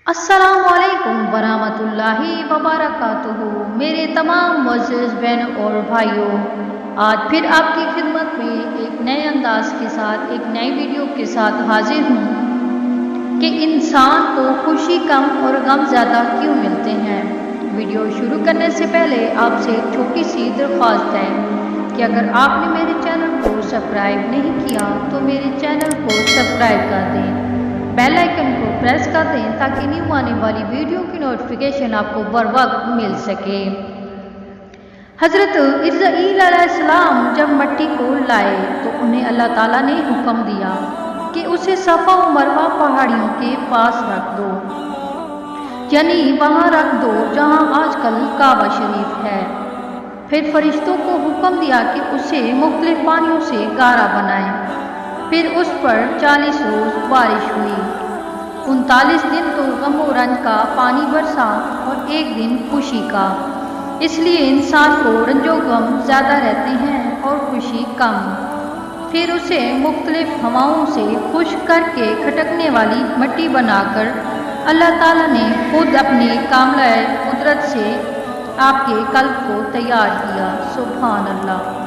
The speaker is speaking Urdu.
السلام علیکم ورحمۃ اللہ وبرکاتہ۔ میرے تمام معزز بہنوں اور بھائیوں، آج پھر آپ کی خدمت میں ایک نئے انداز کے ساتھ ایک نئی ویڈیو کے ساتھ حاضر ہوں کہ انسان کو خوشی کم اور غم زیادہ کیوں ملتے ہیں۔ ویڈیو شروع کرنے سے پہلے آپ سے ایک چھوٹی سی درخواست ہے کہ اگر آپ نے میرے چینل کو سبسکرائب نہیں کیا تو میرے چینل کو سبسکرائب کر دیں، بیل آئیکن کو پریس کر دیں تاکہ نیو آنے والی ویڈیو کی نوٹیفیکیشن آپ کو بر وقت مل سکے۔ حضرت اسرائیل علیہ السلام جب مٹی کو لائے تو انہیں اللہ تعالیٰ نے حکم دیا کہ اسے صفا و مروہ پہاڑیوں کے پاس رکھ دو، یعنی وہاں رکھ دو جہاں آج کل کعبہ شریف ہے۔ پھر فرشتوں کو حکم دیا کہ اسے مختلف پانیوں سے گارا بنائیں۔ پھر اس پر 40 روز بارش ہوئی، 39 دن تو غم و رنج کا پانی برسا اور ایک دن خوشی کا۔ اس لیے انسان کو رنج و غم زیادہ رہتے ہیں اور خوشی کم۔ پھر اسے مختلف ہواؤں سے خشک کر کے کھٹکنے والی مٹی بنا کر اللہ تعالیٰ نے خود اپنی کاملہ قدرت سے آپ کے قلب کو تیار کیا۔ سبحان اللہ۔